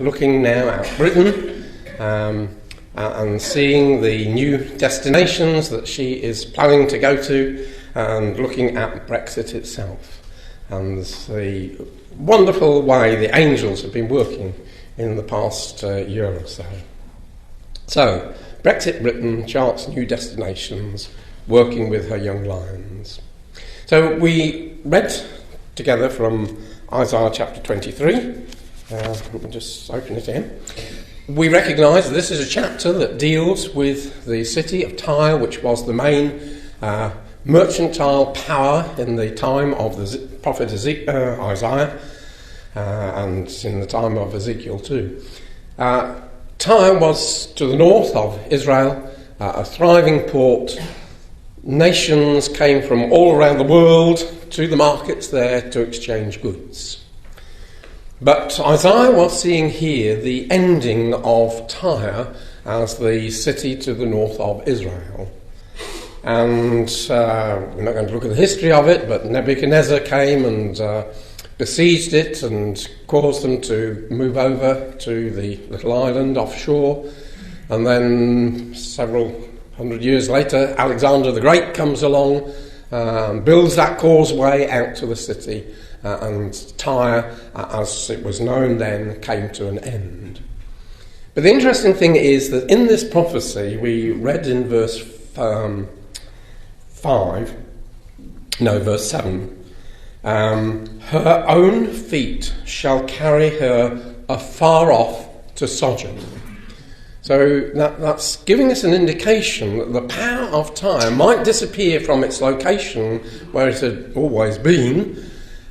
looking now at Britain and seeing the new destinations that she is planning to go to, and looking at Brexit itself and the wonderful way the angels have been working in the past year or so. So, Brexit Britain charts new destinations, working with her young lions. So we read together from Isaiah chapter 23. Let me just open it in. We recognise that this is a chapter that deals with the city of Tyre, which was the main mercantile power in the time of the prophet Isaiah, and in the time of Ezekiel too. Tyre was to the north of Israel, a thriving port. Nations came from all around the world to the markets there to exchange goods. But Isaiah was seeing here the ending of Tyre as the city to the north of Israel. And we're not going to look at the history of it, but Nebuchadnezzar came and besieged it and caused them to move over to the little island offshore. And then several hundred years later, Alexander the Great comes along and builds that causeway out to the city, and Tyre, as it was known then, came to an end. But the interesting thing is that in this prophecy, we read in verse 7, her own feet shall carry her afar off to Sodom. So that's giving us an indication that the power of Tyre might disappear from its location where it had always been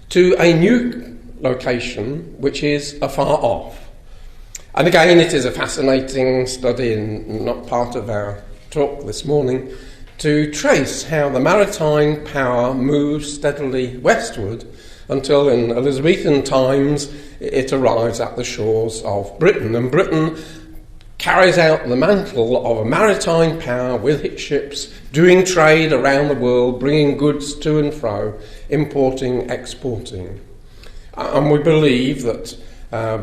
to a new location which is afar off. And again, it is a fascinating study, and not part of our talk this morning, to trace how the maritime power moves steadily westward until in Elizabethan times it arrives at the shores of Britain. And Britain carries out the mantle of a maritime power with its ships, doing trade around the world, bringing goods to and fro, importing, exporting. And we believe that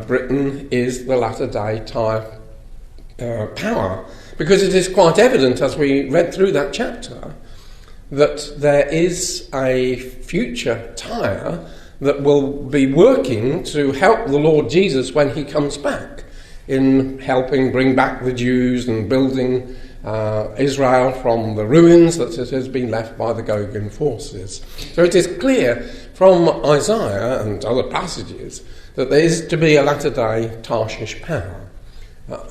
Britain is the latter-day Tyre power, because it is quite evident, as we read through that chapter, that there is a future Tyre that will be working to help the Lord Jesus when he comes back, in helping bring back the Jews and building Israel from the ruins that it has been left by the Gogan forces. So it is clear from Isaiah and other passages that there is to be a latter-day Tarshish power.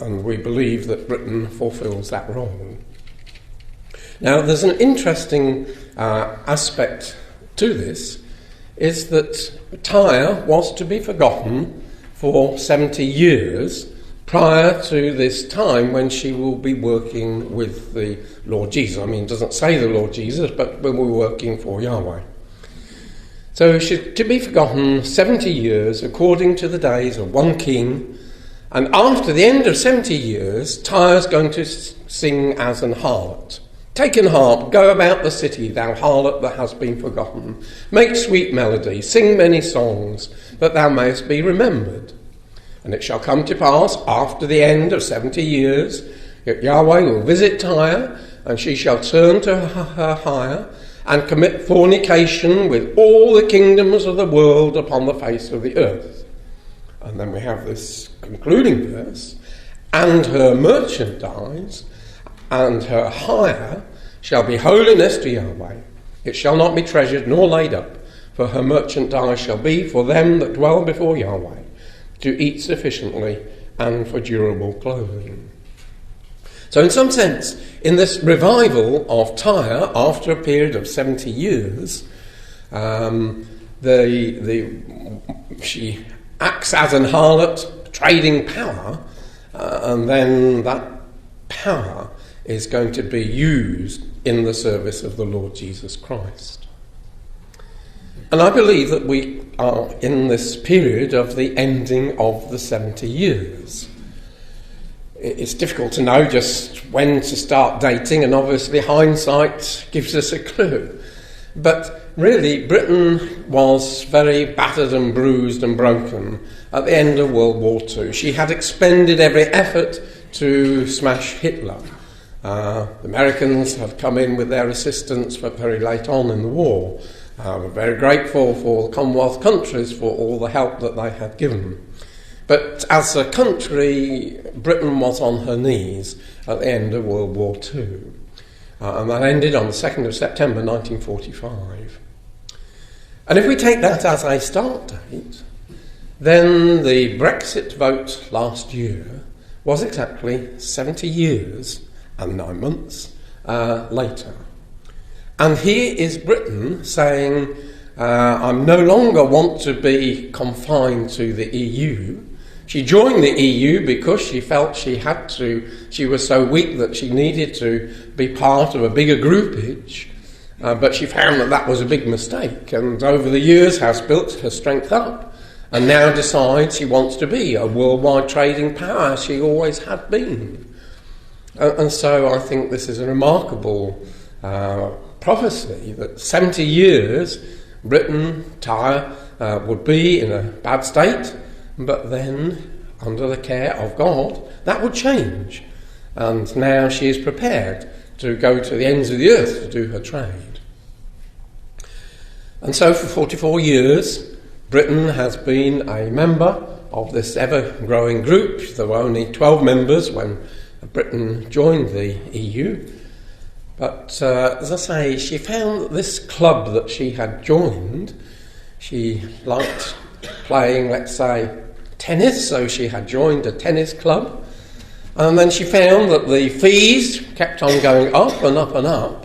And we believe that Britain fulfills that role. Now, there's an interesting aspect to this, is that Tyre was to be forgotten for 70 years prior to this time when she will be working with the Lord Jesus. I mean, it doesn't say the Lord Jesus, but when we're working for Yahweh. So she's to be forgotten 70 years according to the days of one king. And after the end of 70 years, Tyre's going to sing as an harlot. Take an harp, go about the city, thou harlot that hast been forgotten. Make sweet melody, sing many songs, that thou mayest be remembered. And it shall come to pass, after the end of 70 years, that Yahweh will visit Tyre, and she shall turn to her hire, and commit fornication with all the kingdoms of the world upon the face of the earth. And then we have this concluding verse, and her merchandise and her hire shall be holiness to Yahweh. It shall not be treasured nor laid up, for her merchandise shall be for them that dwell before Yahweh, to eat sufficiently and for durable clothing. So in some sense, in this revival of Tyre, after a period of 70 years, she acts as an harlot, trading power, and then that power is going to be used in the service of the Lord Jesus Christ. And I believe that we are in this period of the ending of the 70 years. It's difficult to know just when to start dating, and obviously hindsight gives us a clue. But really, Britain was very battered and bruised and broken at the end of World War II. She had expended every effort to smash Hitler. The Americans had come in with their assistance but very late on in the war. We're very grateful for the Commonwealth countries for all the help that they had given. But as a country, Britain was on her knees at the end of World War II. And that ended on the 2nd of September 1945. And if we take that as a start date, then the Brexit vote last year was exactly 70 years and 9 months later. And here is Britain saying, I no longer want to be confined to the EU. She joined the EU because she felt she was so weak that she needed to be part of a bigger groupage. But she found that was a big mistake, and over the years has built her strength up, and now decides she wants to be a worldwide trading power, as she always had been. And so I think this is a remarkable prophecy that 70 years Britain, Tyre, would be in a bad state, but then, under the care of God, that would change. And now she is prepared to go to the ends of the earth to do her trade. And so for 44 years, Britain has been a member of this ever-growing group. There were only 12 members when Britain joined the EU. But as I say, she found that this club that she had joined, she liked playing, let's say, tennis, so she had joined a tennis club. And then she found that the fees kept on going up and up and up.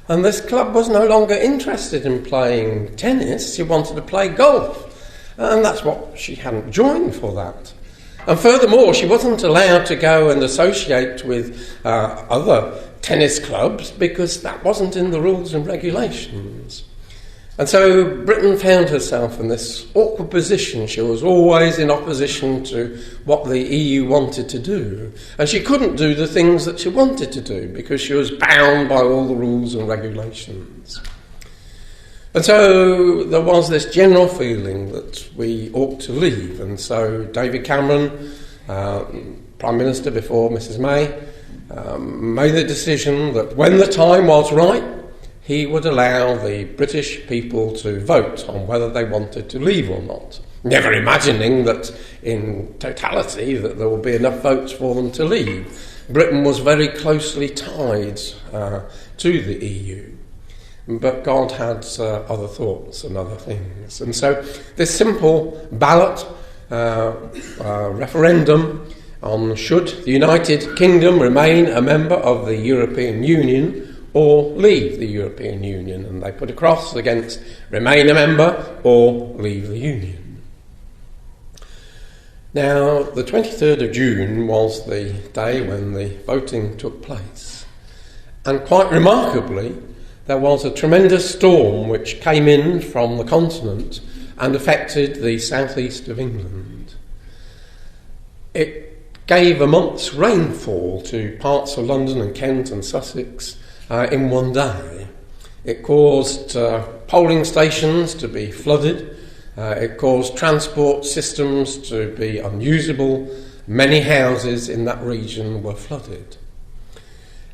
And this club was no longer interested in playing tennis, she wanted to play golf. And that's what she hadn't joined for that. And furthermore, she wasn't allowed to go and associate with other tennis clubs because that wasn't in the rules and regulations. And so Britain found herself in this awkward position. She was always in opposition to what the EU wanted to do. And she couldn't do the things that she wanted to do because she was bound by all the rules and regulations. And so there was this general feeling that we ought to leave. And so David Cameron, Prime Minister before Mrs May, made the decision that when the time was right, he would allow the British people to vote on whether they wanted to leave or not, never imagining that in totality that there would be enough votes for them to leave. Britain was very closely tied to the EU. But God had other thoughts and other things. And so this simple ballot referendum on should the United Kingdom remain a member of the European Union or leave the European Union. And they put a cross against remain a member or leave the Union. Now, the 23rd of June was the day when the voting took place. And quite remarkably, there was a tremendous storm which came in from the continent and affected the southeast of England. It gave a month's rainfall to parts of London and Kent and Sussex in one day. It caused polling stations to be flooded. It caused transport systems to be unusable. Many houses in that region were flooded.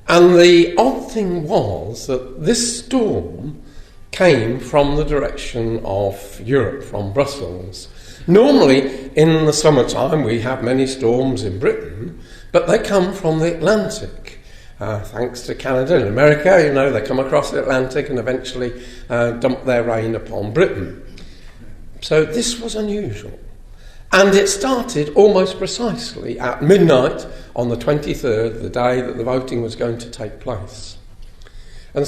And the odd thing was that this storm came from the direction of Europe, from Brussels. Normally, in the summertime, we have many storms in Britain, but they come from the Atlantic. Thanks to Canada and America, they come across the Atlantic and eventually dump their rain upon Britain. So this was unusual. And it started almost precisely at midnight on the 23rd, the day that the voting was going to take place. And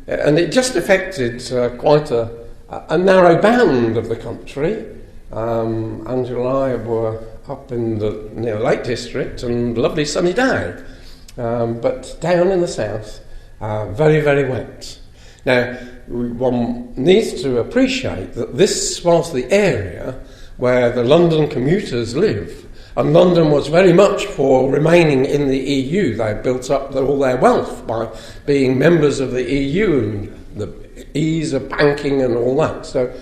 it just affected quite a narrow band of the country. Angela and I were up in the near Lake District and lovely sunny day. But down in the south, very, very wet. Now, one needs to appreciate that this was the area where the London commuters live. And London was very much for remaining in the EU. They built up all their wealth by being members of the EU, and the ease of banking and all that. So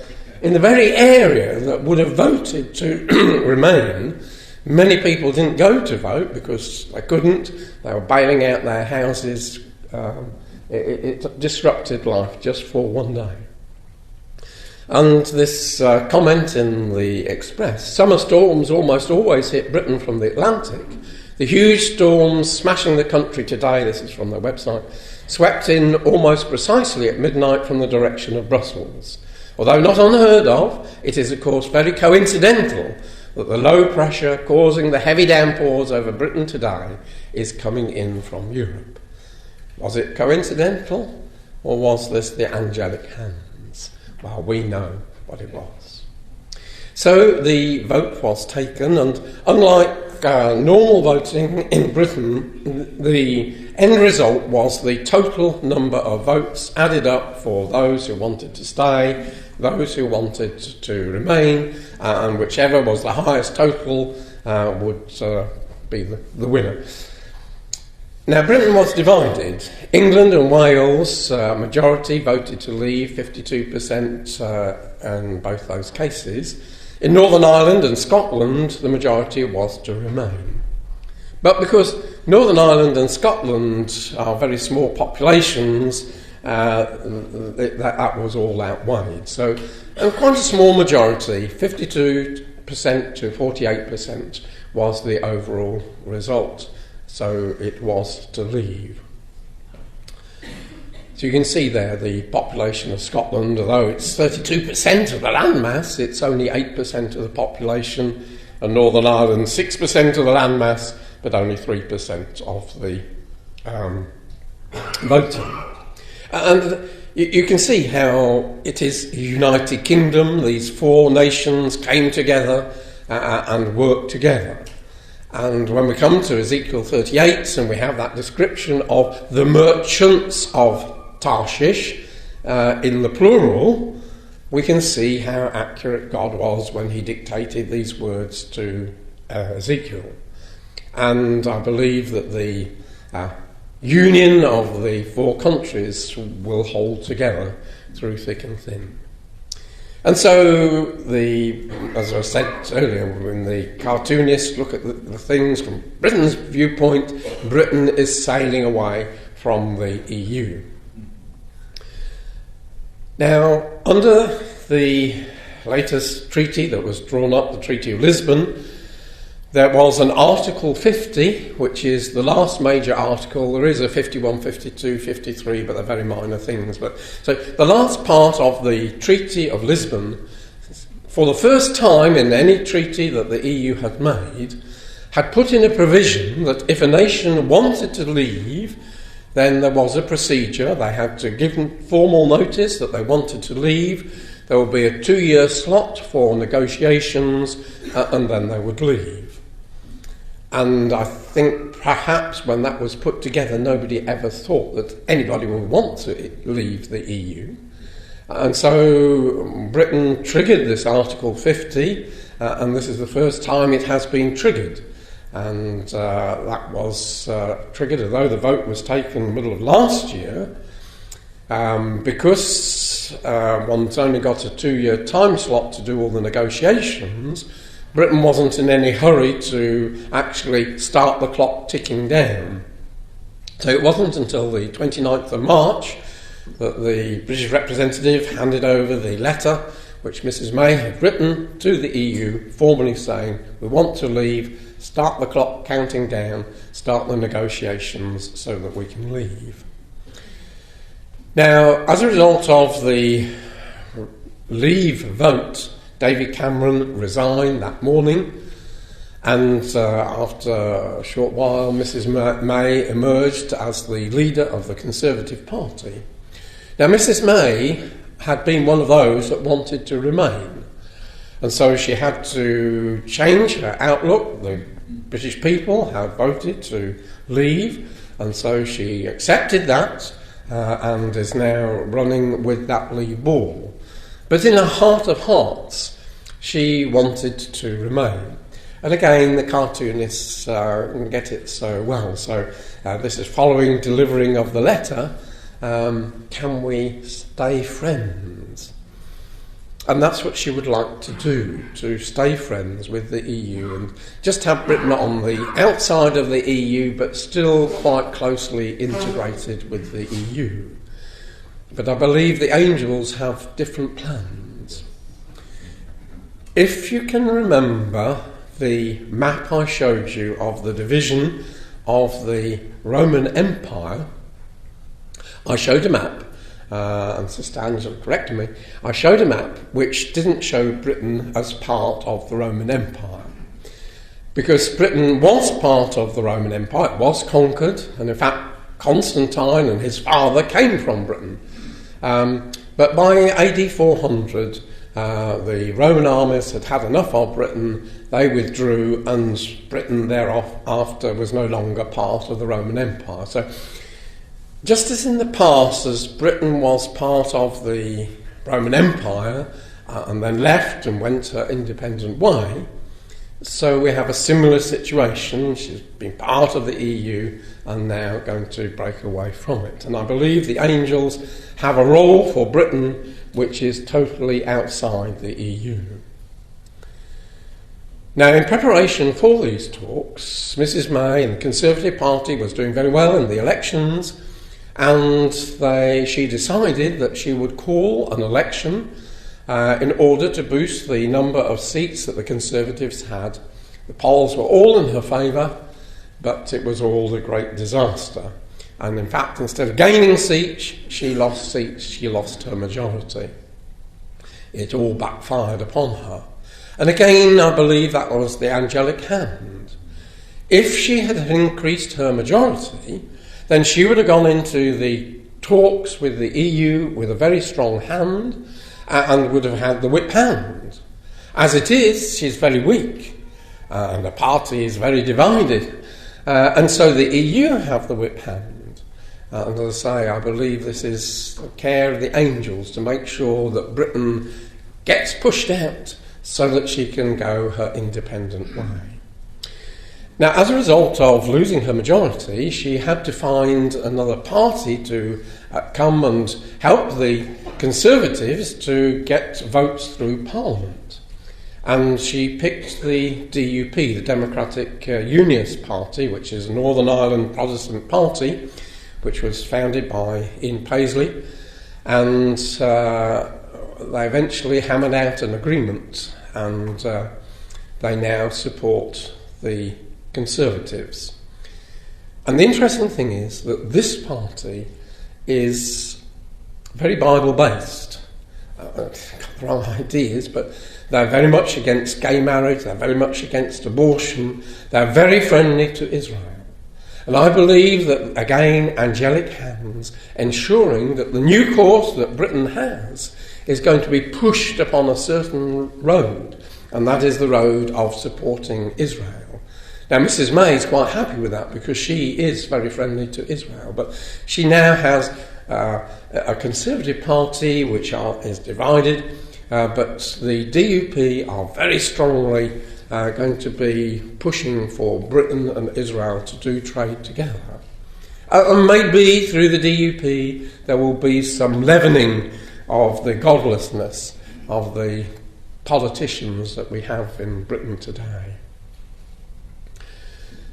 in the very area that would have voted to remain, many people didn't go to vote because they couldn't. They were bailing out their houses. It disrupted life just for one day. And this comment in the Express: summer storms almost always hit Britain from the Atlantic. The huge storms smashing the country today, this is from their website, swept in almost precisely at midnight from the direction of Brussels. Although not unheard of, it is of course very coincidental that the low pressure causing the heavy downpours over Britain today is coming in from Europe. Was it coincidental, or was this the angelic hands? Well, we know what it was. So the vote was taken, and unlike normal voting in Britain, the end result was the total number of votes added up for those who wanted to stay, those who wanted to remain, and whichever was the highest total would be the winner. Now, Britain was divided. England and Wales, majority voted to leave, 52% in both those cases. In Northern Ireland and Scotland, the majority was to remain. But because Northern Ireland and Scotland are very small populations, that was all outweighed. So quite a small majority, 52% to 48%, was the overall result. So it was to leave. So you can see there the population of Scotland, although it's 32% of the landmass, it's only 8% of the population, and Northern Ireland 6% of the landmass, but only 3% of the voting. And you can see how it is a united kingdom. These four nations came together and worked together. And when we come to Ezekiel 38 and we have that description of the merchants of Tarshish in the plural, we can see how accurate God was when he dictated these words to Ezekiel. And I believe that the union of the four countries will hold together through thick and thin. And so, as I said earlier, when the cartoonists look at the things from Britain's viewpoint, Britain is sailing away from the EU. Now, under the latest treaty that was drawn up, the Treaty of Lisbon, there was an Article 50, which is the last major article. There is a 51, 52, 53, but they're very minor things. So the last part of the Treaty of Lisbon, for the first time in any treaty that the EU had made, had put in a provision that if a nation wanted to leave, then there was a procedure. They had to give formal notice that they wanted to leave. There would be a 2-year slot for negotiations, and then they would leave. And I think perhaps when that was put together, nobody ever thought that anybody would want to leave the EU. And so Britain triggered this Article 50, and this is the first time it has been triggered. And that was triggered, although the vote was taken in the middle of last year, because one's only got a 2-year time slot to do all the negotiations. Britain wasn't in any hurry to actually start the clock ticking down. So it wasn't until the 29th of March that the British representative handed over the letter which Mrs May had written to the EU, formally saying, we want to leave, start the clock counting down, start the negotiations so that we can leave. Now, as a result of the leave vote, David Cameron resigned that morning, and after a short while Mrs May emerged as the leader of the Conservative Party. Now, Mrs May had been one of those that wanted to remain, and so she had to change her outlook. The British people had voted to leave, and so she accepted that and is now running with that leave ball. But in her heart of hearts, she wanted to remain. And again, the cartoonists get it so well. So this is following delivering of the letter, can we stay friends? And that's what she would like to do, to stay friends with the EU and just have Britain on the outside of the EU but still quite closely integrated with the EU. But I believe the angels have different plans. If you can remember the map I showed you of the division of the Roman Empire, I showed a map, and Sister Angela corrected me, I showed a map which didn't show Britain as part of the Roman Empire. Because Britain was part of the Roman Empire, it was conquered, and in fact Constantine and his father came from Britain. But by AD 400, the Roman armies had had enough of Britain, they withdrew, and Britain thereafter was no longer part of the Roman Empire. So just as in the past, as Britain was part of the Roman Empire and then left and went her independent way, so we have a similar situation. She's been part of the EU and now going to break away from it. And I believe the angels have a role for Britain which is totally outside the EU. Now, in preparation for these talks, Mrs May and the Conservative Party was doing very well in the elections, and she decided that she would call an election in order to boost the number of seats that the Conservatives had. The polls were all in her favour, but it was all a great disaster. And in fact, instead of gaining seats, she lost her majority. It all backfired upon her. And again, I believe that was the angelic hand. If she had increased her majority, then she would have gone into the talks with the EU with a very strong hand and would have had the whip hand. As it is, she's very weak, and the party is very divided, and so the EU have the whip hand. And as I say, I believe this is the care of the angels to make sure that Britain gets pushed out so that she can go her independent way. Now, as a result of losing her majority, she had to find another party to come and help the Conservatives to get votes through Parliament. And she picked the DUP, the Democratic Unionist Party, which is a Northern Ireland Protestant party, which was founded by Ian Paisley. And they eventually hammered out an agreement, and they now support the Conservatives. And the interesting thing is that this party is very Bible-based. Got the wrong ideas, but they're very much against gay marriage, they're very much against abortion, they're very friendly to Israel. And I believe that, again, angelic hands ensuring that the new course that Britain has is going to be pushed upon a certain road, and that is the road of supporting Israel. Now, Mrs May is quite happy with that because she is very friendly to Israel, but she now has a Conservative Party which is divided, but the DUP are very strongly going to be pushing for Britain and Israel to do trade together. And maybe through the DUP there will be some leavening of the godlessness of the politicians that we have in Britain today.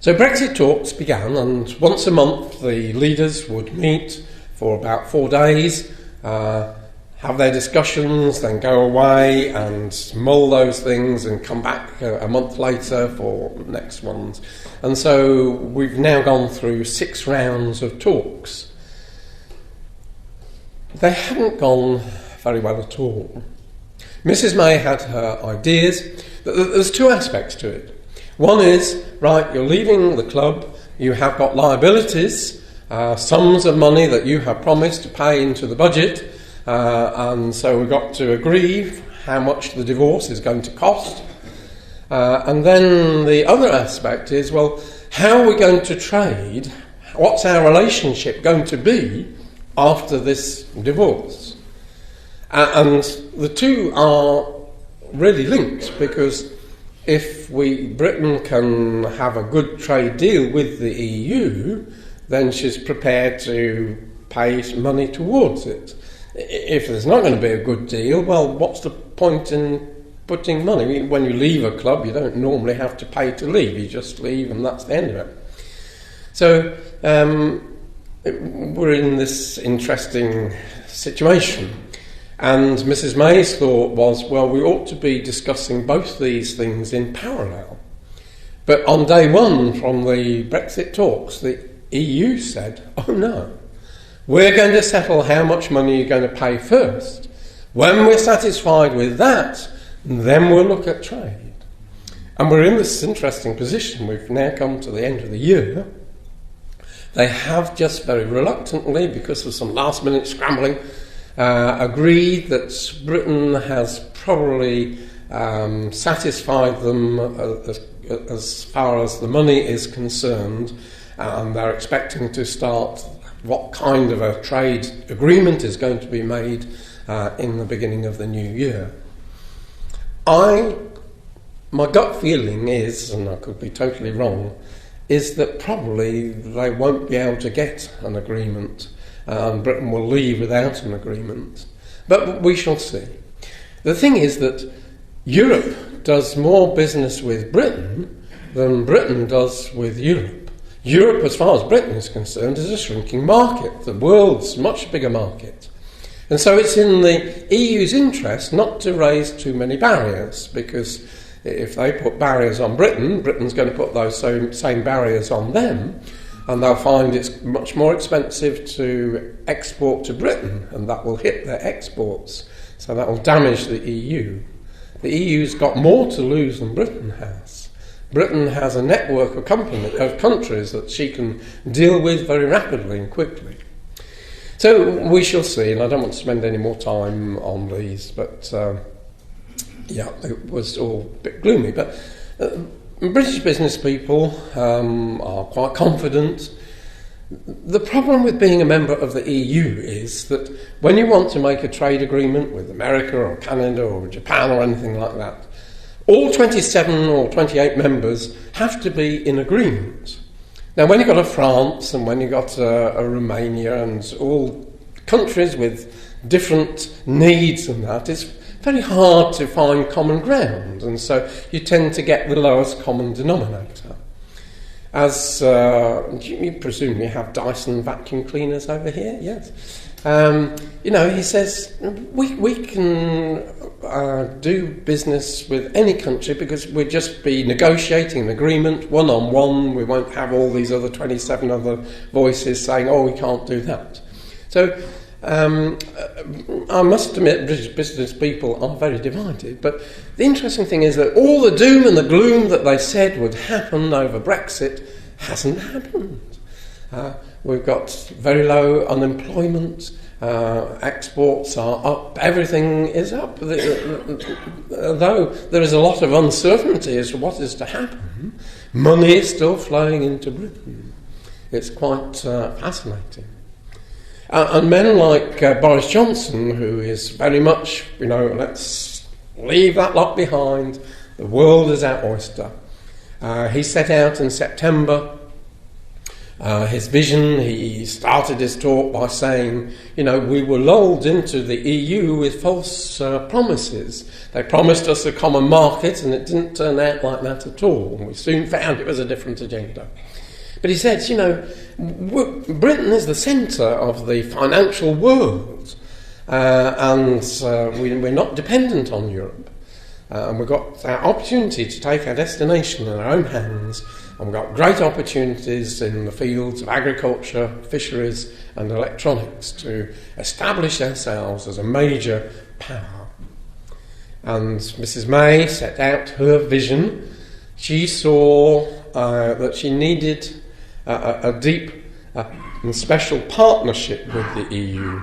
So Brexit talks began, and once a month the leaders would meet for about 4 days, have their discussions, then go away and mull those things and come back a month later for next ones. And so we've now gone through 6 rounds of talks. They haven't gone very well at all. Mrs May had her ideas. There's 2 aspects to it. One is, right, you're leaving the club, you have got liabilities, sums of money that you have promised to pay into the budget, and so we've got to agree how much the divorce is going to cost. And then the other aspect is, well, how are we going to trade? What's our relationship going to be after this divorce? And the 2 are really linked, because if Britain can have a good trade deal with the EU, then she's prepared to pay money towards it. If there's not going to be a good deal, well, what's the point in putting money? When you leave a club, you don't normally have to pay to leave. You just leave and that's the end of it. So we're in this interesting situation. And Mrs. May's thought was, well, we ought to be discussing both these things in parallel. But on day one from the Brexit talks, the EU said, oh no, we're going to settle how much money you're going to pay first. When we're satisfied with that, then we'll look at trade. And we're in this interesting position. We've now come to the end of the year. They have just very reluctantly, because of some last-minute scrambling, agreed that Britain has probably satisfied them as far as the money is concerned, and they're expecting to start what kind of a trade agreement is going to be made in the beginning of the new year. My gut feeling is, and I could be totally wrong, is that probably they won't be able to get an agreement and Britain will leave without an agreement. But we shall see. The thing is that Europe does more business with Britain than Britain does with Europe. Europe, as far as Britain is concerned, is a shrinking market. The world's a much bigger market. And so it's in the EU's interest not to raise too many barriers, because if they put barriers on Britain, Britain's going to put those same barriers on them, and they'll find it's much more expensive to export to Britain, and that will hit their exports. So that will damage the EU. The EU's got more to lose than Britain has. Britain has a network of countries that she can deal with very rapidly and quickly. So we shall see, and I don't want to spend any more time on these, but it was all a bit gloomy. But British business people are quite confident. The problem with being a member of the EU is that when you want to make a trade agreement with America or Canada or Japan or anything like that, all 27 or 28 members have to be in agreement. Now, when you've got a France and when you've got a Romania and all countries with different needs and that, it's very hard to find common ground, and so you tend to get the lowest common denominator. As you presumably have Dyson vacuum cleaners over here, yes. He says we can do business with any country because we'll just be negotiating an agreement one-on-one. We won't have all these other 27 other voices saying, oh, we can't do that. So I must admit British business people are very divided, but the interesting thing is that all the doom and the gloom that they said would happen over Brexit hasn't happened. We've got very low unemployment, exports are up, everything is up. Though there is a lot of uncertainty as to what is to happen, money is still flowing into Britain. It's quite fascinating. And men like Boris Johnson, who is very much, let's leave that lot behind, the world is our oyster. He set out in September his vision. He started his talk by saying, we were lulled into the EU with false promises. They promised us a common market and it didn't turn out like that at all. We soon found it was a different agenda. But he said, Britain is the centre of the financial world, and we're not dependent on Europe. And we've got our opportunity to take our destination in our own hands, and we've got great opportunities in the fields of agriculture, fisheries and electronics to establish ourselves as a major power. And Mrs. May set out her vision. She saw that she needed a deep and special partnership with the EU.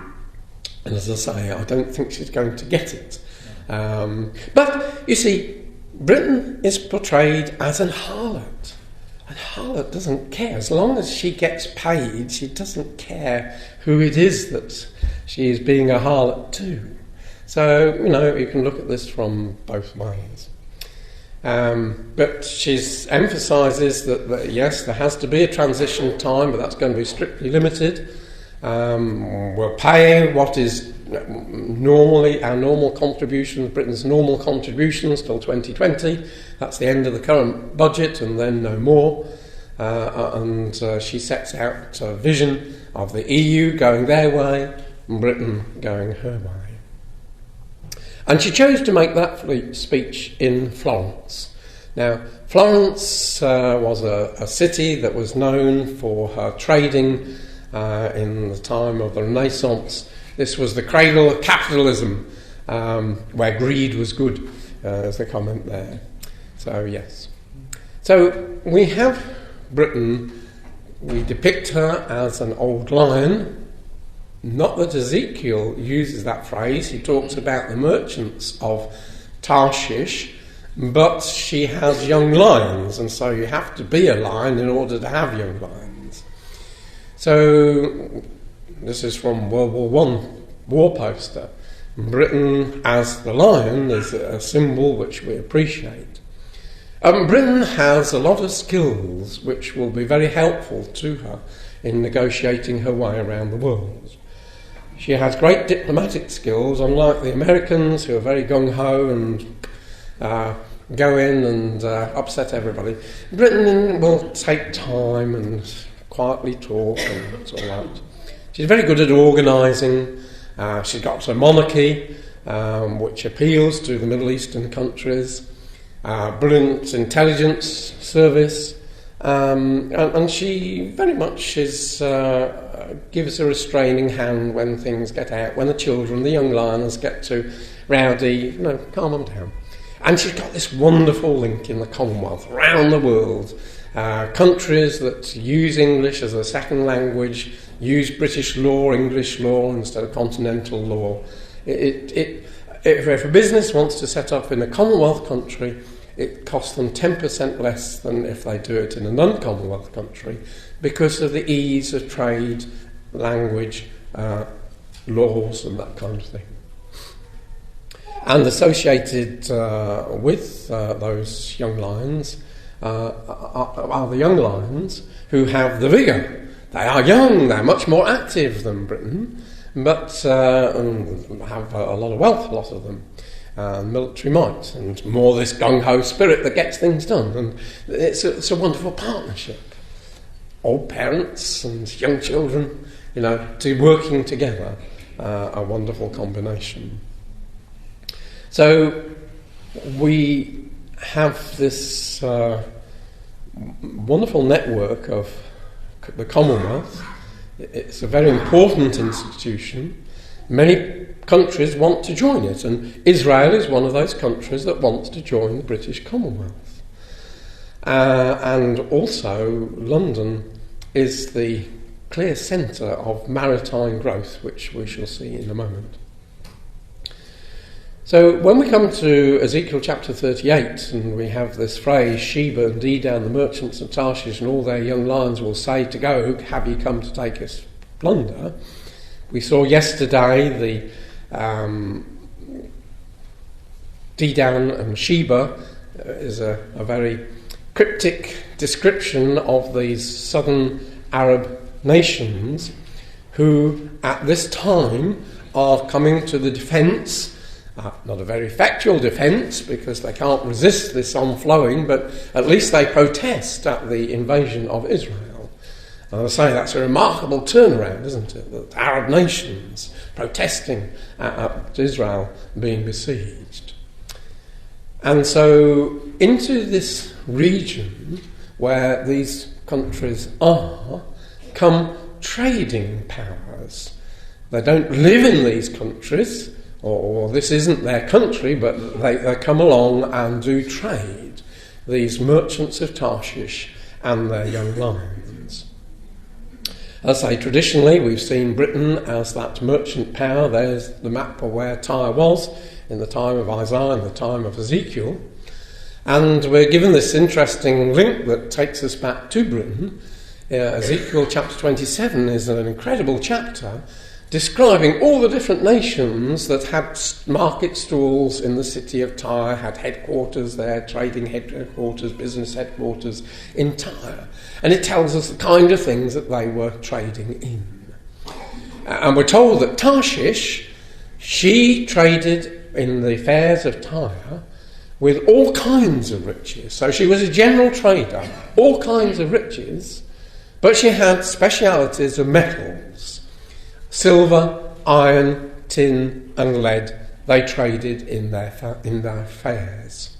And as I say, I don't think she's going to get it. But, you see, Britain is portrayed as an harlot. And harlot doesn't care. As long as she gets paid, she doesn't care who it is that she is being a harlot to. So, you can look at this from both ways. But she emphasises that, yes, there has to be a transition time, but that's going to be strictly limited. will pay what is normally our normal contributions, Britain's normal contributions till 2020. That's the end of the current budget, and then no more. And she sets out a vision of the EU going their way and Britain going her way. And she chose to make that speech in Florence. Now, Florence was a city that was known for her trading in the time of the Renaissance. This was the cradle of capitalism, where greed was good, as the comment there. So, yes. So, we have Britain, we depict her as an old lion. Not that Ezekiel uses that phrase, he talks about the merchants of Tarshish, but she has young lions, and so you have to be a lion in order to have young lions. So, this is from World War I war poster. Britain as the lion is a symbol which we appreciate. Britain has a lot of skills which will be very helpful to her in negotiating her way around the world. She has great diplomatic skills, unlike the Americans, who are very gung-ho and go in and upset everybody. Britain will take time and quietly talk and sort of that. She's very good at organising. She's got a monarchy which appeals to the Middle Eastern countries. Brilliant intelligence service, and she very much gives a restraining hand when things get out, when the children, the young lions, get too rowdy, calm them down. And she's got this wonderful link in the Commonwealth, around the world. Countries that use English as a second language, use British law, English law, instead of continental law. If a business wants to set up in a Commonwealth country, it costs them 10% less than if they do it in a non-Commonwealth country, because of the ease of trade, language, laws and that kind of thing. And associated with those young lions are the young lions who have the vigour. They are young, they're much more active than Britain, but have a lot of wealth, a lot of them. Military might, and more this gung-ho spirit that gets things done. And it's a wonderful partnership. Old parents and young children, to working together, a wonderful combination. So we have this wonderful network of the Commonwealth. It's a very important institution. Many countries want to join it, and Israel is one of those countries that wants to join the British Commonwealth. And also London is the clear centre of maritime growth, which we shall see in a moment. So when we come to Ezekiel chapter 38, and we have this phrase, Sheba and Dedan, the merchants of Tarshish, and all their young lions will say to go, have you come to take us plunder? We saw yesterday the Dedan and Sheba is a very cryptic description of these southern Arab nations who at this time are coming to the defence. Not a very effectual defence, because they can't resist this onflowing, but at least they protest at the invasion of Israel. And I say that's a remarkable turnaround, isn't it? That Arab nations protesting at Israel being besieged. And so into this region where these countries are come trading powers. They don't live in these countries, or this isn't their country, but they come along and do trade, these merchants of Tarshish and their young lions. As I say, traditionally we've seen Britain as that merchant power. There's the map of where Tyre was in the time of Isaiah and the time of Ezekiel. And we're given this interesting link that takes us back to Britain. Ezekiel chapter 27 is an incredible chapter describing all the different nations that had market stalls in the city of Tyre, had headquarters there, trading headquarters, business headquarters in Tyre. And it tells us the kind of things that they were trading in. And we're told that Tarshish, she traded in the fairs of Tyre with all kinds of riches. So she was a general trader, all kinds of riches, but she had specialities of metals: silver, iron, tin and lead. They traded in their fairs.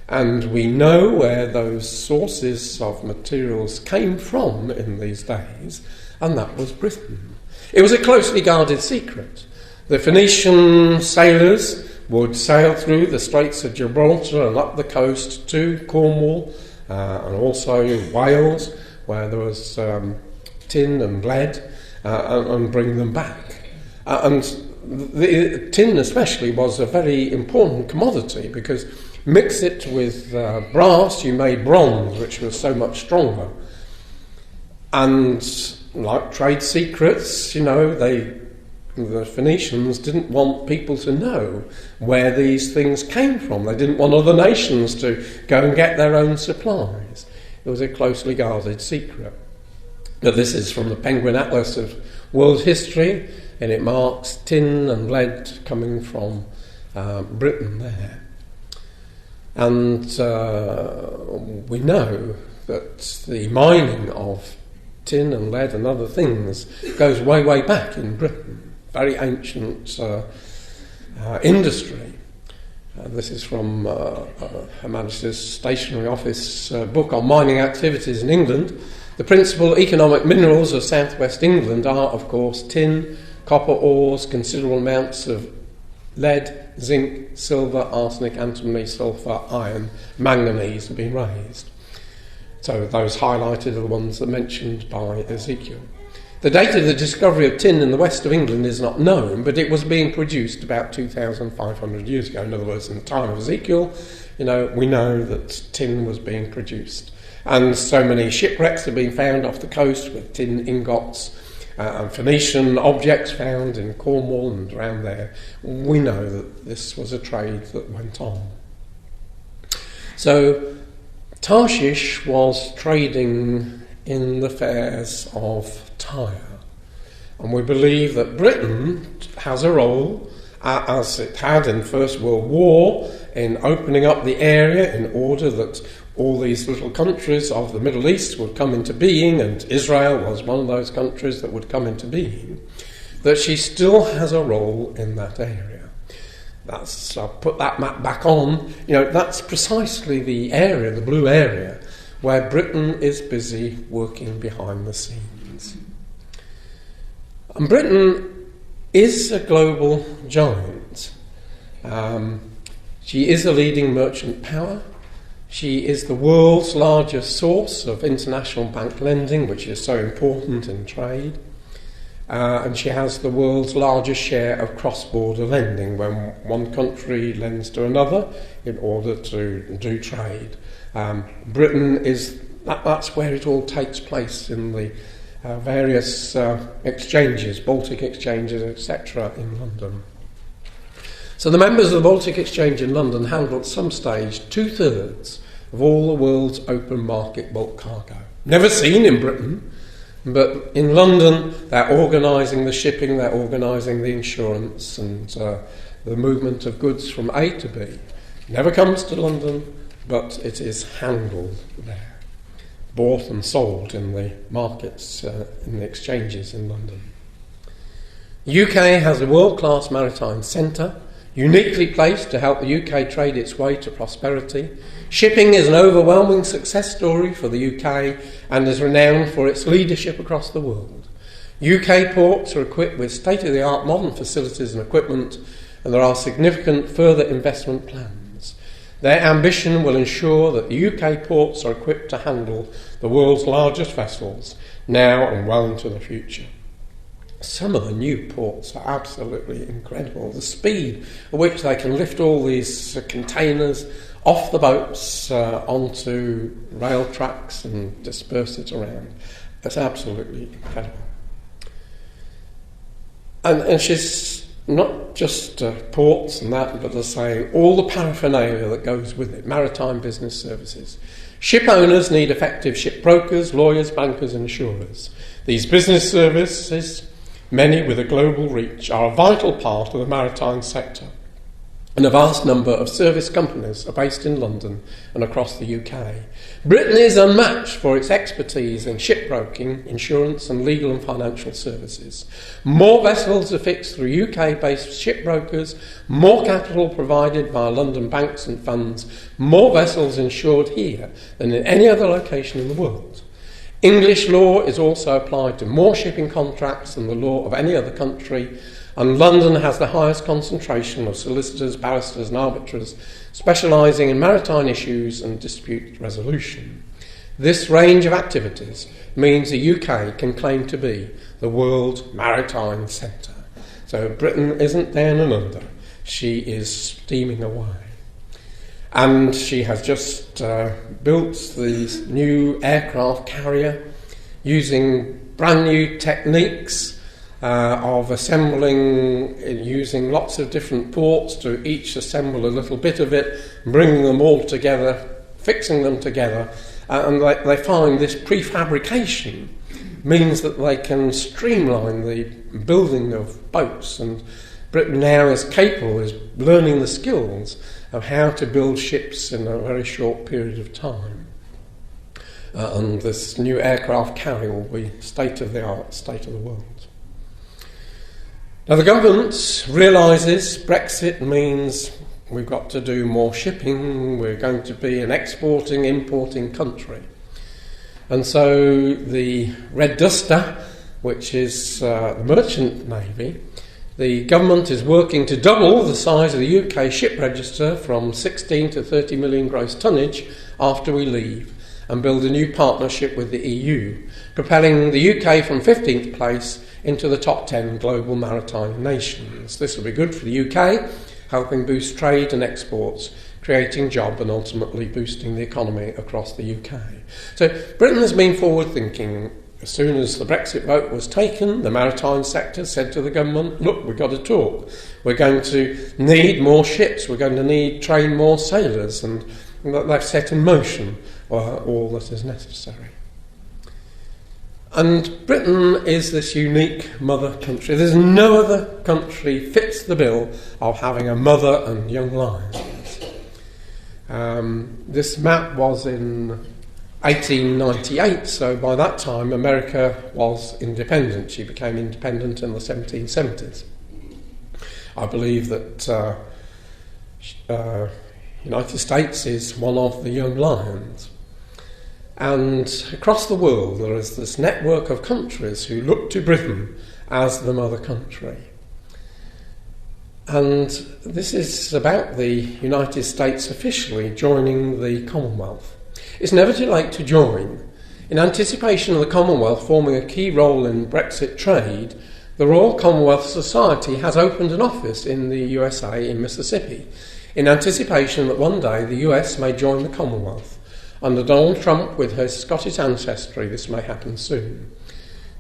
And we know where those sources of materials came from in these days, and that was Britain. It was a closely guarded secret. The Phoenician sailors would sail through the Straits of Gibraltar and up the coast to Cornwall, and also Wales, where there was tin and lead, and bring them back. And the tin especially was a very important commodity, because mix it with brass, you made bronze, which was so much stronger. And like trade secrets, the Phoenicians didn't want people to know where these things came from. They didn't want other nations to go and get their own supplies. It was a closely guarded secret. Now, this is from the Penguin Atlas of World History, and it marks tin and lead coming from Britain there. And we know that the mining of tin and lead and other things goes way, way back in Britain. Very ancient industry. This is from Her Majesty's Stationery Office book on mining activities in England. The principal economic minerals of southwest England are, of course, tin, copper ores, considerable amounts of lead, zinc, silver, arsenic, antimony, sulphur, iron, manganese have been raised. So those highlighted are the ones that are mentioned by Ezekiel. The date of the discovery of tin in the west of England is not known, but it was being produced about 2,500 years ago. In other words, in the time of Ezekiel, we know that tin was being produced. And so many shipwrecks have been found off the coast with tin ingots, and Phoenician objects found in Cornwall and around there. We know that this was a trade that went on. So Tarshish was trading in the fairs of Tyre, and we believe that Britain has a role, as it had in the First World War, in opening up the area in order that all these little countries of the Middle East would come into being, and Israel was one of those countries that would come into being, that she still has a role in that area. I'll put that map back on. That's precisely the area, the blue area, where Britain is busy working behind the scenes. And Britain is a global giant. She is a leading merchant power. She is the world's largest source of international bank lending, which is so important in trade. And she has the world's largest share of cross-border lending, when one country lends to another in order to do trade. Britain that's where it all takes place, in the various exchanges, Baltic exchanges, etc. in London. So the members of the Baltic Exchange in London handle at some stage 2/3 of all the world's open market bulk cargo. Never seen in Britain, but in London they're organising the shipping, they're organising the insurance and the movement of goods from A to B. Never comes to London, but it is handled there, bought and sold in the markets, in the exchanges in London. The UK has a world-class maritime centre, uniquely placed to help the UK trade its way to prosperity. Shipping is an overwhelming success story for the UK and is renowned for its leadership across the world. UK ports are equipped with state-of-the-art modern facilities and equipment, and there are significant further investment plans. Their ambition will ensure that the UK ports are equipped to handle the world's largest vessels now and well into the future. Some of the new ports are absolutely incredible. The speed at which they can lift all these containers off the boats onto rail tracks and disperse it around. It's absolutely incredible. And she's not just ports and that, but as I say, all the paraphernalia that goes with it, maritime business services. Ship owners need effective ship brokers, lawyers, bankers and insurers. These business services many with a global reach, are a vital part of the maritime sector, and a vast number of service companies are based in London and across the UK. Britain is unmatched for its expertise in shipbroking, insurance and legal and financial services. More vessels are fixed through UK-based shipbrokers, more capital provided by London banks and funds, more vessels insured here than in any other location in the world. English law is also applied to more shipping contracts than the law of any other country, and London has the highest concentration of solicitors, barristers and arbiters specialising in maritime issues and dispute resolution. This range of activities means the UK can claim to be the world's maritime centre. So Britain isn't down and under, she is steaming away. And she has just built the new aircraft carrier using brand new techniques of assembling, using lots of different ports to each assemble a little bit of it, bringing them all together, fixing them together, and they find this prefabrication means that they can streamline the building of boats, and Britain now is capable, is learning the skills of how to build ships in a very short period of time. And this new aircraft carrier will be state-of-the-art, state of the world. Now the government realises Brexit means we've got to do more shipping, we're going to be an exporting, importing country. And so the Red Duster, which is the merchant navy, the government is working to double the size of the UK ship register from 16 to 30 million gross tonnage after we leave, and build a new partnership with the EU, propelling the UK from 15th place into the top 10 global maritime nations. This will be good for the UK, helping boost trade and exports, creating jobs and ultimately boosting the economy across the UK. So Britain has been forward-thinking. As soon as the Brexit vote was taken, the maritime sector said to the government, look, we've got to talk. We're going to need more ships, we're going to train more sailors, and they've set in motion all that is necessary. And Britain is this unique mother country. There's no other country fits the bill of having a mother and young lions. This map was in 1898, so by that time America was independent. She became independent in the 1770s. I believe that United States is one of the young lions. And across the world there is this network of countries who look to Britain as the mother country. And this is about the United States officially joining the Commonwealth. It's never too late to join. In anticipation of the Commonwealth forming a key role in Brexit trade, the Royal Commonwealth Society has opened an office in the USA in Mississippi, in anticipation that one day the US may join the Commonwealth. Under Donald Trump, with his Scottish ancestry, this may happen soon.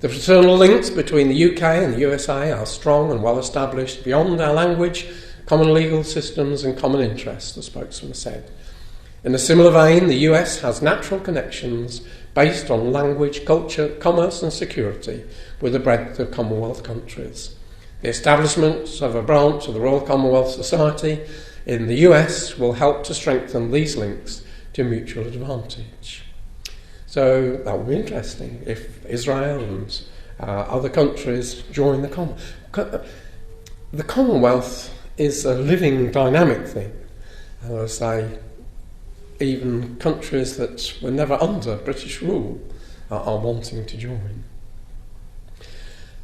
The fraternal links between the UK and the USA are strong and well established beyond our language, common legal systems and common interests, the spokesman said. In a similar vein, the US has natural connections based on language, culture, commerce and security with the breadth of Commonwealth countries. The establishment of a branch of the Royal Commonwealth Society in the US will help to strengthen these links to mutual advantage. So that will be interesting if Israel and other countries join the Commonwealth. The Commonwealth is a living, dynamic thing. And I say, even countries that were never under British rule are wanting to join.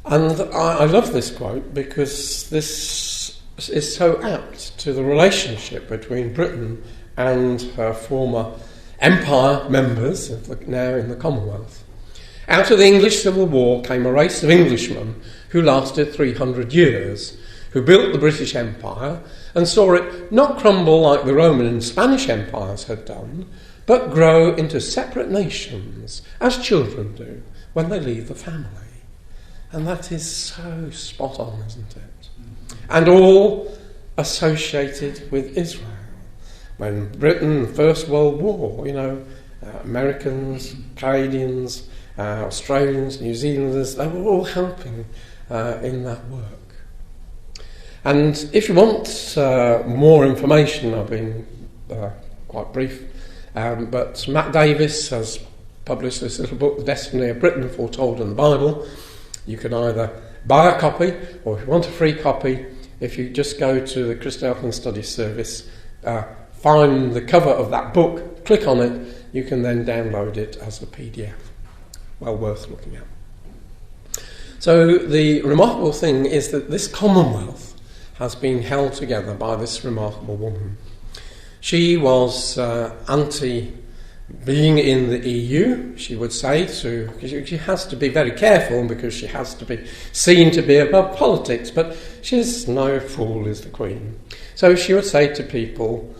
And I love this quote because this is so apt to the relationship between Britain and her former empire members, now in the Commonwealth. Out of the English Civil War came a race of Englishmen who lasted 300 years, who built the British Empire and saw it not crumble like the Roman and Spanish empires had done, but grow into separate nations, as children do when they leave the family. And that is so spot on, isn't it? And all associated with Israel. When Britain, First World War, Americans, Canadians, Australians, New Zealanders, they were all helping in that work. And if you want more information, I've been quite brief, but Matt Davis has published this little book, The Destiny of Britain Foretold in the Bible. You can either buy a copy, or if you want a free copy, if you just go to the Christadelphian Study Service, find the cover of that book, click on it, you can then download it as a PDF. Well worth looking at. So the remarkable thing is that this Commonwealth has been held together by this remarkable woman. She was anti being in the EU, she would say, she has to be very careful because she has to be seen to be above politics, but she's no fool, is the Queen. So she would say to people,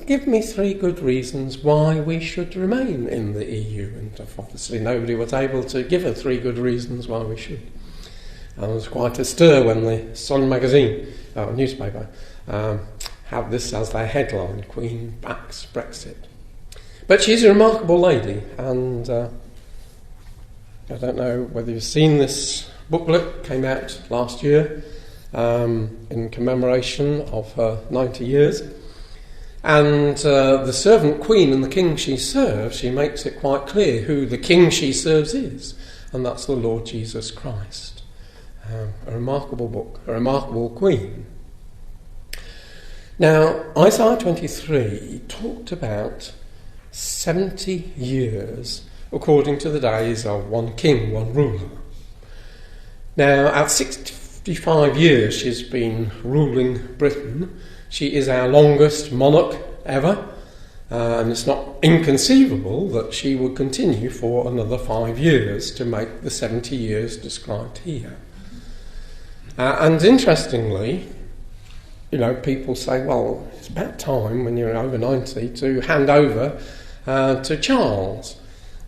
give me 3 good reasons why we should remain in the EU. And obviously nobody was able to give her 3 good reasons why we should. And there was quite a stir when the Sun magazine, newspaper, had this as their headline, Queen backs Brexit. But she's a remarkable lady, and I don't know whether you've seen this booklet, came out last year in commemoration of her 90 years. And the servant queen and the king she serves, she makes it quite clear who the king she serves is, and that's the Lord Jesus Christ. A remarkable book, a remarkable queen. Now, Isaiah 23 talked about 70 years according to the days of one king, one ruler. Now, at 65 years she's been ruling Britain. She is our longest monarch ever, and it's not inconceivable that she would continue for another 5 years to make the 70 years described here. And interestingly, people say, well, it's about time when you're over 90 to hand over to Charles.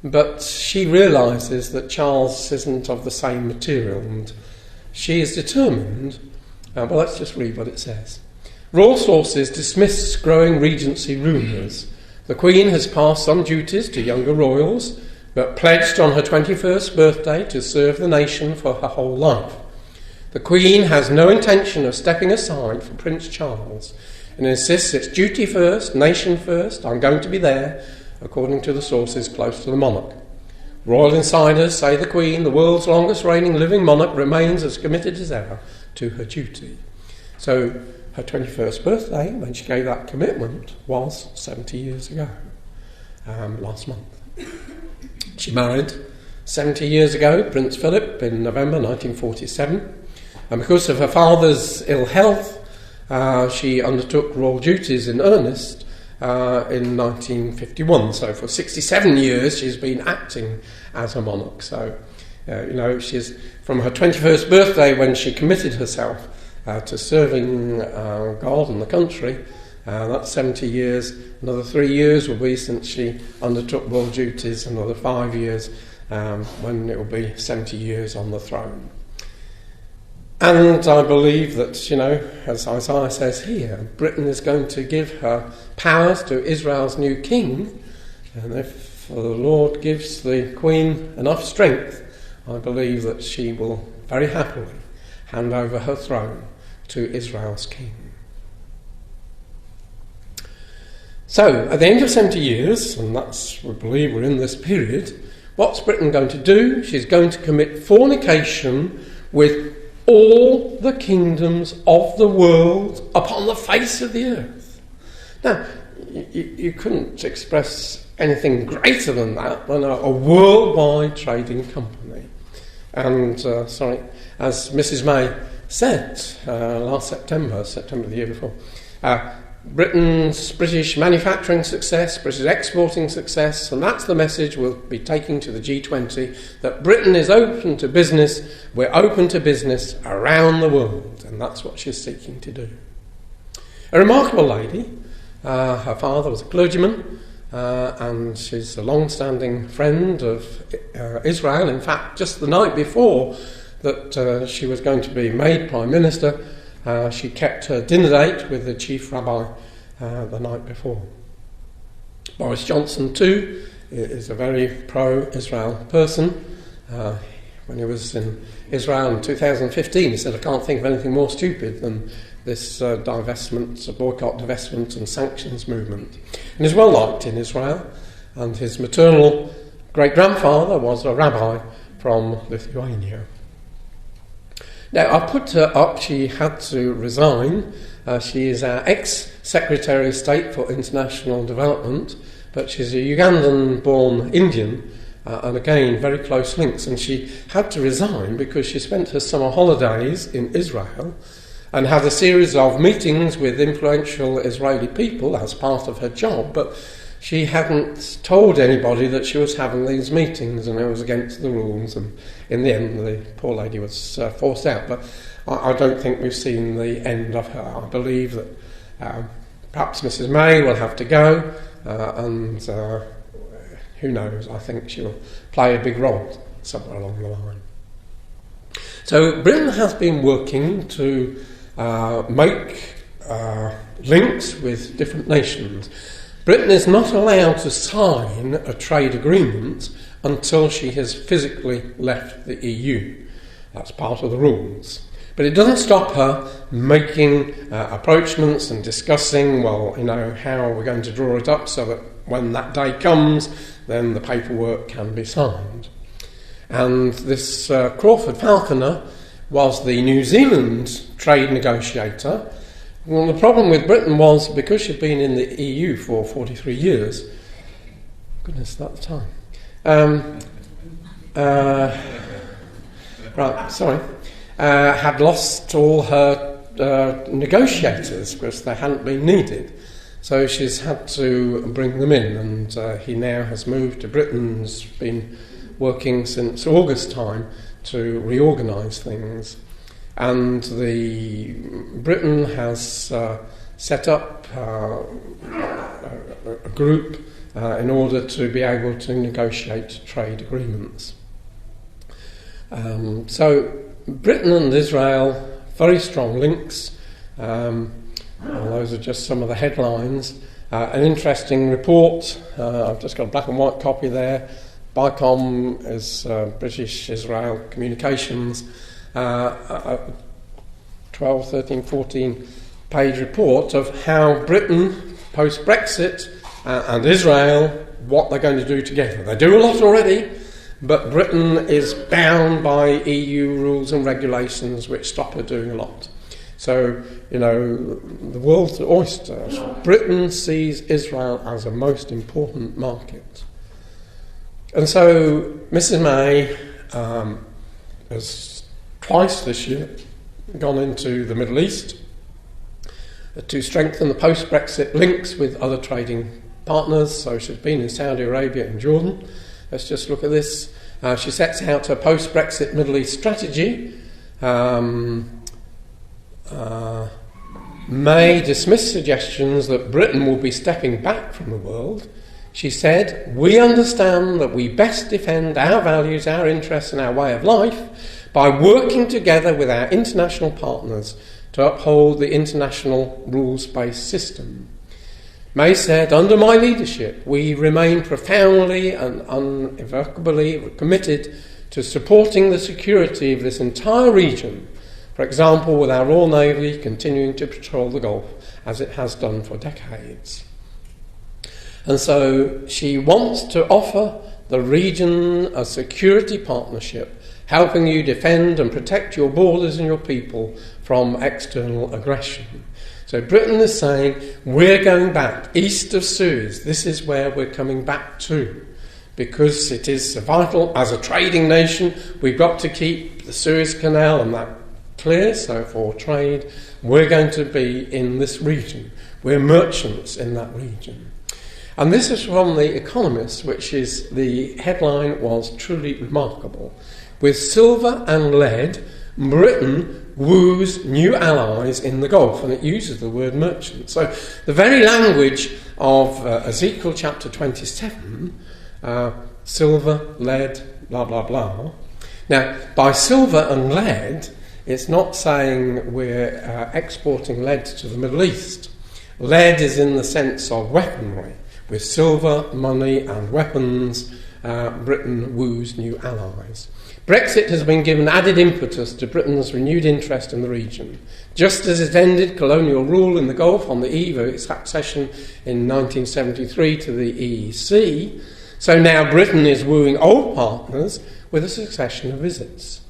But she realises that Charles isn't of the same material, and she is determined. Well, let's just read what it says. Royal sources dismiss growing regency rumours. The Queen has passed some duties to younger royals, but pledged on her 21st birthday to serve the nation for her whole life. The Queen has no intention of stepping aside for Prince Charles and insists it's duty first, nation first, I'm going to be there, according to the sources close to the monarch. Royal insiders say the Queen, the world's longest reigning living monarch, remains as committed as ever to her duty. So her 21st birthday, when she gave that commitment, was 70 years ago, last month. She married 70 years ago Prince Philip in November 1947. And because of her father's ill health, she undertook royal duties in earnest in 1951. So for 67 years she's been acting as a monarch. So, she's from her 21st birthday when she committed herself to serving God and the country. That's 70 years. Another 3 years will be since she undertook royal duties. Another 5 years when it will be 70 years on the throne. And I believe that, as Isaiah says here, Britain is going to give her powers to Israel's new king. And if the Lord gives the Queen enough strength, I believe that she will very happily hand over her throne to Israel's king. So, at the end of 70 years, and we believe we're in this period, what's Britain going to do? She's going to commit fornication with all the kingdoms of the world upon the face of the earth. Now, you couldn't express anything greater than that than a worldwide trading company. And, as Mrs May said last September the year before, British manufacturing success, British exporting success, and that's the message we'll be taking to the G20, that Britain is open to business, we're open to business around the world, and that's what she's seeking to do. A remarkable lady, her father was a clergyman, and she's a long-standing friend of Israel. In fact, just the night before that she was going to be made Prime Minister, she kept her dinner date with the chief rabbi the night before. Boris Johnson, too, is a very pro-Israel person. when he was in Israel in 2015. He said, I can't think of anything more stupid than this divestment, boycott, divestment and sanctions movement. And he's well liked in Israel, and his maternal great-grandfather was a rabbi from Lithuania. Now, I put her up. She had to resign. She is our ex-Secretary of State for International Development, but she's a Ugandan-born Indian, and again, very close links. And she had to resign because she spent her summer holidays in Israel and had a series of meetings with influential Israeli people as part of her job, but she hadn't told anybody that she was having these meetings, and it was against the rules, and in the end the poor lady was forced out. But I don't think we've seen the end of her. I believe that perhaps Mrs May will have to go, and who knows, I think she'll play a big role somewhere along the line. So Britain has been working to make links with different nations. Britain is not allowed to sign a trade agreement until she has physically left the EU. That's part of the rules. But it doesn't stop her making approachments and discussing, well, how are we going to draw it up so that when that day comes, then the paperwork can be signed. And this Crawford Falconer was the New Zealand trade negotiator. Well, the problem with Britain was, because she'd been in the EU for 43 years, goodness, that's the time, had lost all her negotiators because they hadn't been needed. So she's had to bring them in, and he now has moved to Britain, has been working since August time to reorganise things. And Britain has set up a group in order to be able to negotiate trade agreements. So Britain and Israel, very strong links. Those are just some of the headlines. An interesting report, I've just got a black and white copy there. BICOM is British Israel Communications. A 12, 13, 14 page report of how Britain, post-Brexit, and Israel, what they're going to do together. They do a lot already, but Britain is bound by EU rules and regulations which stop her doing a lot. So, the world's an oyster. Britain sees Israel as a most important market. And so Mrs May has twice this year gone into the Middle East to strengthen the post-Brexit links with other trading partners. So she's been in Saudi Arabia and Jordan. Let's just look at this. She sets out her post-Brexit Middle East strategy. May dismissed suggestions that Britain will be stepping back from the world. She said, "We understand that we best defend our values, our interests and our way of life by working together with our international partners to uphold the international rules-based system." May said, "Under my leadership, we remain profoundly and unequivocally committed to supporting the security of this entire region, for example, with our Royal Navy continuing to patrol the Gulf, as it has done for decades." And so she wants to offer the region a security partnership, helping you defend and protect your borders and your people from external aggression. So Britain is saying, we're going back east of Suez. This is where we're coming back to, because it is vital. As a trading nation, we've got to keep the Suez Canal and that clear. So for trade, we're going to be in this region. We're merchants in that region. And this is from The Economist, which is, the headline was truly remarkable. With silver and lead, Britain woos new allies in the Gulf, and it uses the word merchant. So the very language of Ezekiel chapter 27, silver, lead, blah, blah, blah. Now, by silver and lead, it's not saying we're exporting lead to the Middle East. Lead is in the sense of weaponry. With silver, money and weapons, Britain woos new allies. Brexit has been given added impetus to Britain's renewed interest in the region. Just as it ended colonial rule in the Gulf on the eve of its accession in 1973 to the EEC, so now Britain is wooing old partners with a succession of visits.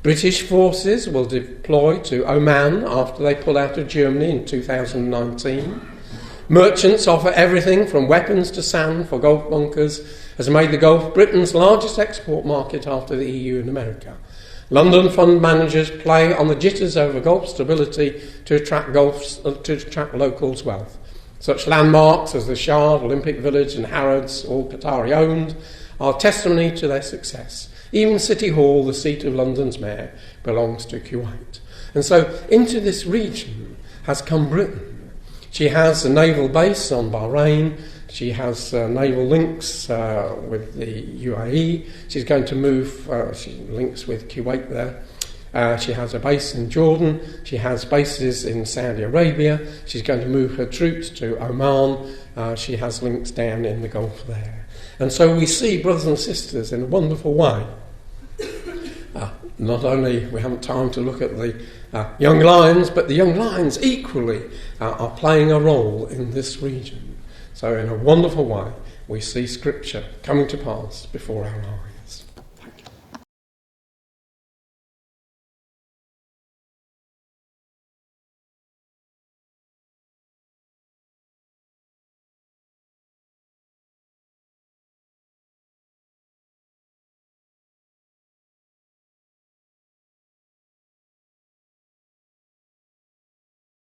British forces will deploy to Oman after they pull out of Germany in 2019. Merchants offer everything from weapons to sand for Gulf bunkers, has made the Gulf Britain's largest export market after the EU and America. London fund managers play on the jitters over Gulf stability to attract locals' wealth. Such landmarks as the Shard, Olympic Village and Harrods, all Qatari owned, are testimony to their success. Even City Hall, the seat of London's mayor, belongs to Kuwait. And so into this region has come Britain. She has a naval base on Bahrain. She has naval links with the UAE. She's going to move, she links with Kuwait there. She has a base in Jordan. She has bases in Saudi Arabia. She's going to move her troops to Oman. She has links down in the Gulf there. And so we see, brothers and sisters, in a wonderful way. Not only we haven't time to look at the young lions, but the young lions equally are playing a role in this region. So in a wonderful way, we see Scripture coming to pass before our eyes.